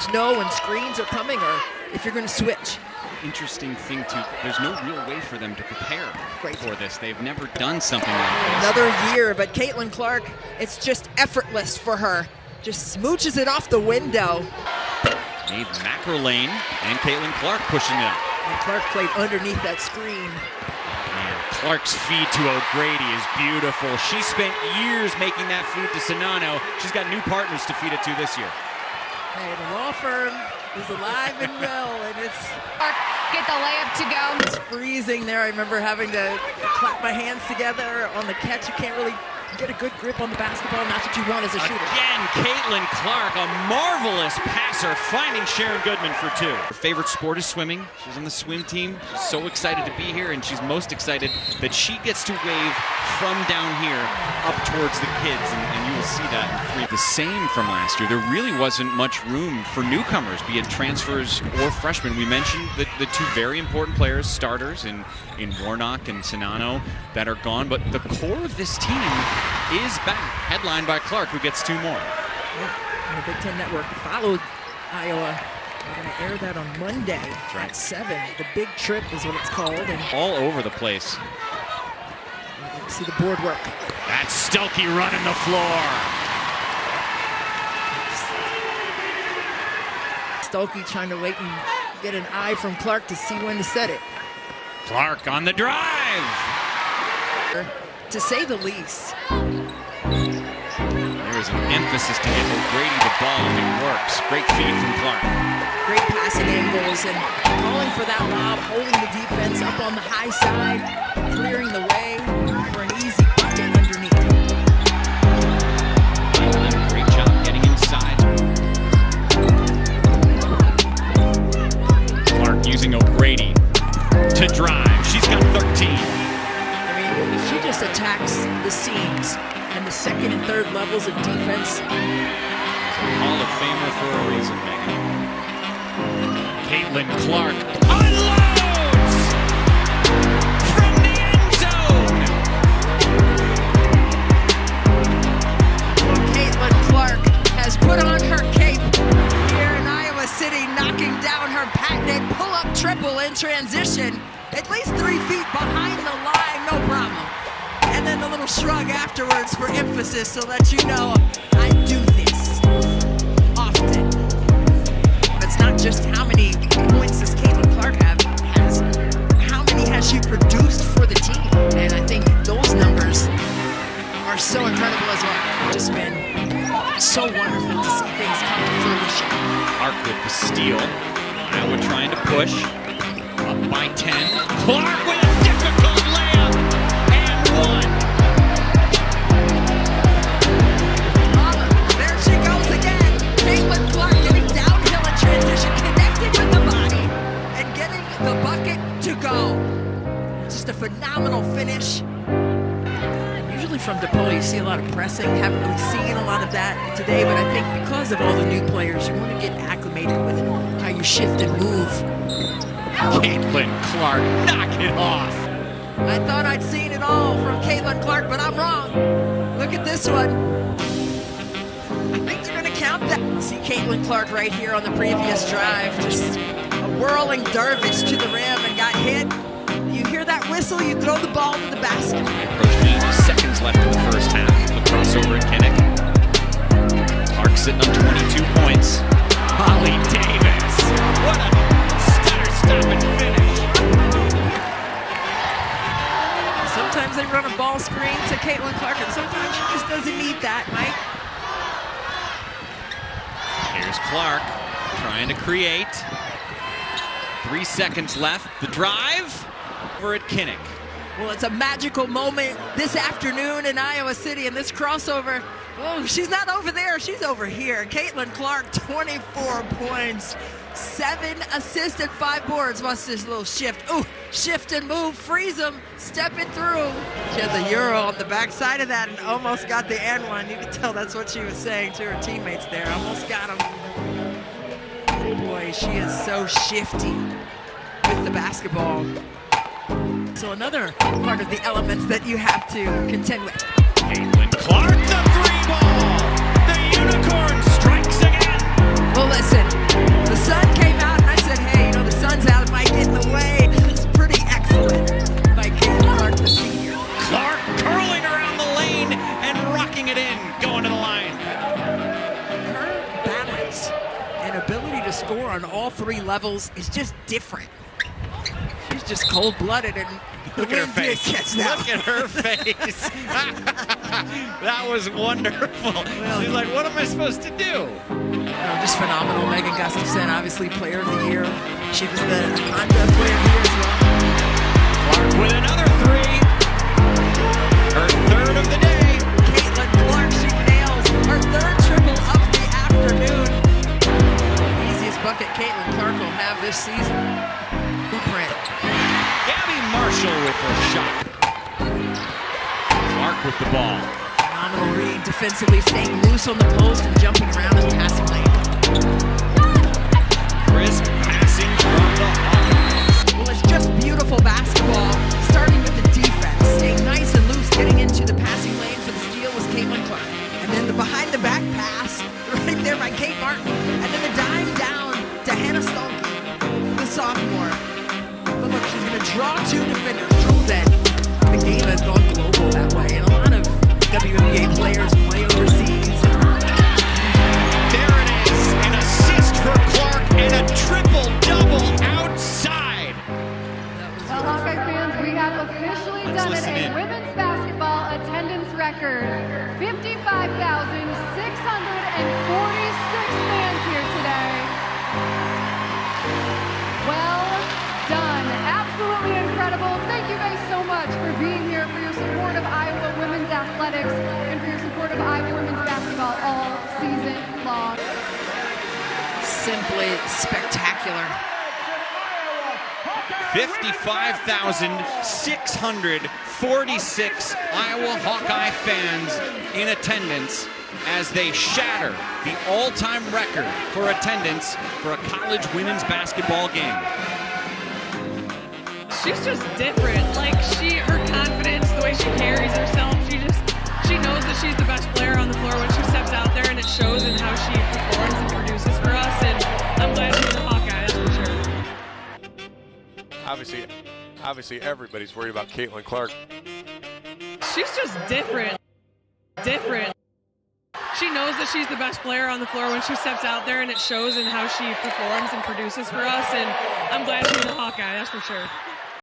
teammates know when screens are coming or if you're going to switch. Interesting thing too, there's no real way for them to prepare for this. They've never done something like this. Another year, but Caitlin Clark, it's just effortless for her. Just smooches it off the window. Dave McErlane and Caitlin Clark pushing it up. And Clark played underneath that screen. And Clark's feed to O'Grady is beautiful. She spent years making that feed to Sonano. She's got new partners to feed it to this year. Hey, the law firm is alive and well, and it's get the layup to go. It's freezing there. I remember having to clap my hands together on the catch. You can't really get a good grip on the basketball, and that's what you want as a shooter. Again, Caitlin Clark, a marvelous passer, finding Sharon Goodman for two. Her favorite sport is swimming. She's on the swim team. She's so excited to be here, and she's most excited that she gets to wave from down here up towards the kids, and you will see that in free. The same from last year. There really wasn't much room for newcomers, be it transfers or freshmen. We mentioned the two very important players, starters in Warnock and Sonano, that are gone, but the core of this team is back, headlined by Clark, who gets two more. Yeah, and the Big Ten Network followed Iowa. We're going to air that on Monday at 7. The Big Trip is what it's called. And all over the place. See the board work. That's Stelke running the floor. Stelke trying to wait and get an eye from Clark to see when to set it. Clark on the drive. To say the least. There is an emphasis to get O'Grady the ball, and it works. Great feed from Clark. Great passing angles and calling for that lob, holding the defense up on the high side, clearing the way for an easy bucket underneath. Great job getting inside. Clark using O'Grady to drive. She's got 13. She just attacks the seams and the second and third levels of defense. She's a Hall of Famer for a reason, Megan. Caitlin Clark unloads from the end zone. Caitlin Clark has put on her cape here in Iowa City, knocking down her patented pull-up triple in transition. At least 3 feet behind the line, no problem. And then a little shrug afterwards for emphasis to let you know I do this often. But it's not just how many points does Caitlin Clark has, how many has she produced for the team? And I think those numbers are so incredible as well. It's just been so wonderful to see things come to fruition. Clark with the steal. Iowa trying to push. Up by 10. Clark with a difficult layup. And one. There she goes again. Caitlin Clark getting downhill in transition, connected with the body, and getting the bucket to go. Just a phenomenal finish. Usually from DePaul, you see a lot of pressing. Haven't really seen a lot of that today, but I think because of all the new players, you want to get acclimated with how you shift and move. Caitlin Clark, knock it off. I thought I'd seen it all from Caitlin Clark, but I'm wrong. Look at this one. I think they're going to count that. See Caitlin Clark right here on the previous drive. Just a whirling dervish to the rim and got hit. You hear that whistle, you throw the ball to the basket. Approaching 80 seconds left in the first half. The crossover at Kinnick. Clark sitting on 22 points. Holly Davis. What a stop and finish. Sometimes they run a ball screen to Caitlin Clark, and sometimes she just doesn't need that, Mike. Here's Clark trying to create. 3 seconds left. The drive over at Kinnick. Well, it's a magical moment this afternoon in Iowa City, and this crossover, oh, she's not over there, she's over here. Caitlin Clark, 24 points, 7 assists and 5 boards. Watch this little shift. Ooh, shift and move, freeze them, step it through. She had the Euro on the backside of that and almost got the and one. You can tell that's what she was saying to her teammates there. Almost got them. Oh boy, she is so shifty with the basketball. So another part of the elements that you have to contend with. Caitlin Clark, the 3 ball. The unicorn strikes again. Well, listen, score on all three levels is just different. She's just cold-blooded, and look at her face. Look at her face. That was wonderful. Well, she's like, what am I supposed to do? Just phenomenal. Megan Gustafson, obviously Player of the Year. She was the Honda Player of the Year as well. Clark with another three. Her third of the day. Caitlin Clark, she nails her third triple of the afternoon. Easiest bucket Caitlin Clark will have this season. Blueprint. Gabby Marshall with her shot. Clark with the ball. Phenomenal read defensively, staying loose on the post and jumping around in the passing lane. Crisp passing from the Hawkeyes. Well, it's just beautiful basketball, starting with the defense, staying nice and loose, getting into the passing lane for the steal was Caitlin Clark. And then the behind-the-back pass right there by Kate Martin. And then the dime down to Hannah Stolke, the sophomore. But look, she's going to draw two defenders, drilled in. The game has gone global that way, and a lot of WNBA players play overseas. There it is, an assist for Clark and a triple-double outside. Well, Hawkeye fans, we have officially done it. A women's basketball attendance record. 55,646 fans here today. Well done. Absolutely incredible. Thank you guys so much for being here, for your support of Iowa women's athletics, and for your support of Iowa women's basketball all season long. Simply spectacular. 55,646 Iowa Hawkeye fans in attendance as they shatter the all-time record for attendance for a college women's basketball game. She's just different. Like, her confidence, the way she carries herself, she knows that she's the best player on the floor when she steps out there, and it shows in how she performs and produces for us, and I'm glad she's a Hawkeye, that's for sure. Obviously everybody's worried about Caitlin Clark. She's just different. She knows that she's the best player on the floor when she steps out there, and it shows in how she performs and produces for us, and I'm glad she's a Hawkeye, that's for sure.